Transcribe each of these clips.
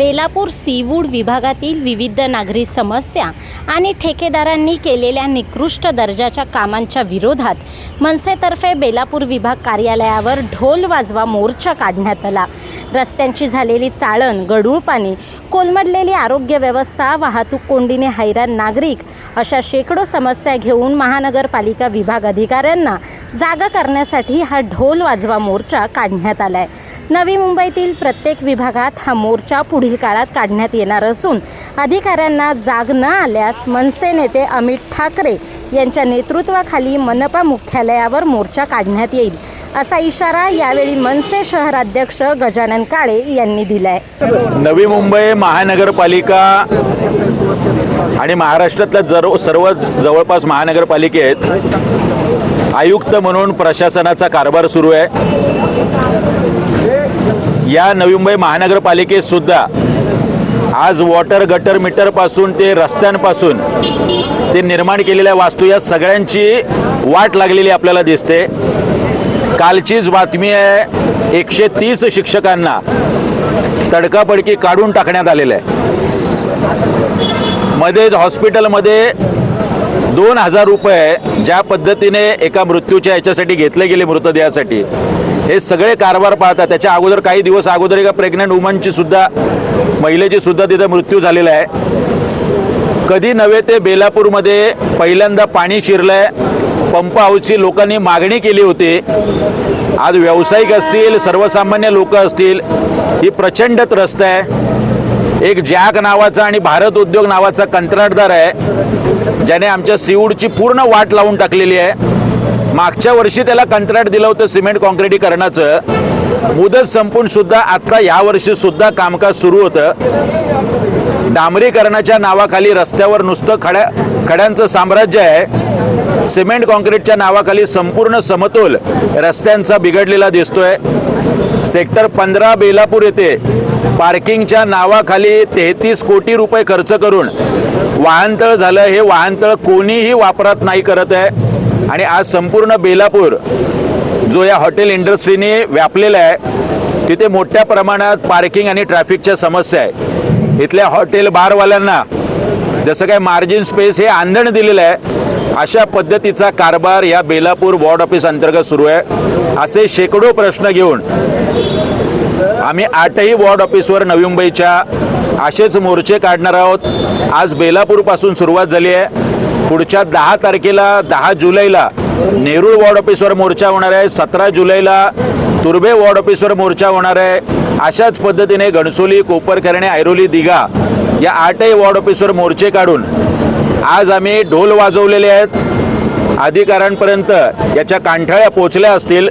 Belapur seaweed विभागातील विविध नागरी समस्या आणि ठेकेदारांनी केलेल्या निकृष्ट दर्जाच्या कामांच्या विरोधात मनसेतर्फे बेलापूर विभाग कार्यालयावर ढोल वाजवा मोर्चा काढण्यात आला। रस्त्यांची झालेली चाळण, गढूळ पाणी, कोलमडलेली आरोग्य व्यवस्था, वाहतूक कोंडीने हैराण नागरिक अशा शेकडो समस्या घेऊन महानगरपालिका विभाग अधिकाऱ्यांना जागा करण्यासाठी हा ढोल वाजवा मोर्चा काढण्यात आलाय। नवी मुंबईतील प्रत्येक विभागात हा मोर्चा पुढील काळात काढण्यात येणार असून अधिकाऱ्यांना जाग न आल्यास मनसे नेते अमित ठाकरे यांच्या नेतृत्वाखाली मनपा मुख्यालयावर मोर्चा काढण्यात येईल असा इशारा यावेळी मनसे शहराध्यक्ष गजानन काळे यांनी दिलाय। नवी मुंबई महानगरपालिका आणि महाराष्ट्रातल्या सर्वच जवळपास महानगरपालिकेत आयुक्त म्हणून प्रशासनाचा कारभार सुरू आहे। या नवी मुंबई महानगरपालिकेत सुद्धा आज वॉटर गटर मीटर पासून ते रस्त्यांपासून ते निर्माण केलेल्या वास्तू या सगळ्यांची वाट लागलेली आपल्याला दिसते। कालचीच बातमी आहे, 130 शिक्षकांना तडकाफडकी काढून टाकण्यात आलेलं आहे। मध्येच हॉस्पिटलमध्ये 2000 रुपये ज्या पद्धतीने एका मृत्यूच्या याच्यासाठी घेतले गेले मृतदेहासाठी, हे सगळे कारभार पाहतात। त्याच्या अगोदर काही दिवस अगोदर एका प्रेग्नंट वुमनची सुद्धा महिलेची सुद्धा तिथे मृत्यू झालेला आहे। कधी नव्हे ते बेलापूरमध्ये पहिल्यांदा पाणी शिरलंय, पंप हाऊसची लोकांनी मागणी केली होती। आज व्यावसायिक असतील, सर्वसामान्य लोक असतील, ही प्रचंड त्रस्त आहे। एक जॅक नावाचा आणि भारत उद्योग नावाचा कंत्राटदार आहे ज्याने आमच्या सीवूडची पूर्ण वाट लावून टाकलेली आहे। मागच्या वर्षी त्याला कंत्राट दिलं होतं सिमेंट काँक्रिटीकरणाचं, मुदत संपून सुद्धा आता यावर्षी सुद्धा कामकाज सुरू होतं। डांबरीकरणाच्या नावाखाली रस्त्यावर नुसतं खड्यांचं साम्राज्य आहे। सिमेंट काँक्रीटच्या नावाखाली संपूर्ण समतोल रस्त्यांचा बिघडलेला दिसतोय। सेक्टर 15 बेलापूर येथे पार्किंगच्या नावाखाली 33 कोटी रुपये खर्च करून वाहनतळ झालं। हे वाहनतळ कोणीही वापरात नाही करत आहे आणि आज संपूर्ण बेलापूर जो या हॉटेल इंडस्ट्रीने व्यापलेला आहे, तिथे मोठ्या प्रमाणात पार्किंग आणि ट्रॅफिकच्या समस्या आहे। इथल्या हॉटेल बारवाल्यांना जसं काय मार्जिन स्पेस हे आंदण दिलेलं आहे, अशा पद्धतीचा कारभार या बेलापूर वॉर्ड ऑफिस अंतर्गत सुरू आहे। असे शेकडो प्रश्न घेऊन आम्ही 8ही वॉर्ड ऑफिसवर नवी मुंबईच्या असेच मोर्चे काढणार आहोत। आज बेलापूर पासून सुरुवात झाली आहे। पुढच्या 10 तारखेला 10 जुलैला नेरूळ वॉर्ड ऑफिसवर मोर्चा होणार आहे। 17 जुलैला तुर्भे वॉर्ड ऑफिसवर मोर्चा होणार आहे। अशाच पद्धतीने घणसोली, कोपरखैरणे, ऐरोली, दिघा या 8ही वॉर्ड ऑफिसवर मोर्चे काढून आज आम्ही ढोल वाजवलेले आहेत। अधिकाऱ्यांपर्यंत याच्या कांठाळ्या पोचल्या असतील।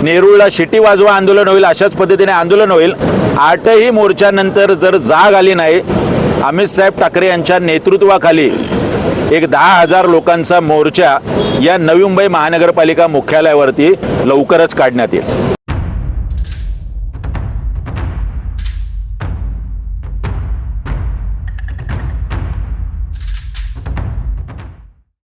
नेरूळला शिटी वाजवा आंदोलन होईल, अशाच पद्धतीने आंदोलन होईल। 8ही मोर्चानंतर जर जाग आली नाही, अमित साहेब ठाकरे यांच्या नेतृत्वाखाली एक 10,000 लोकांचा मोर्चा या नवी मुंबई महानगरपालिका मुख्यालयावरती लवकरच काढण्यात येईल।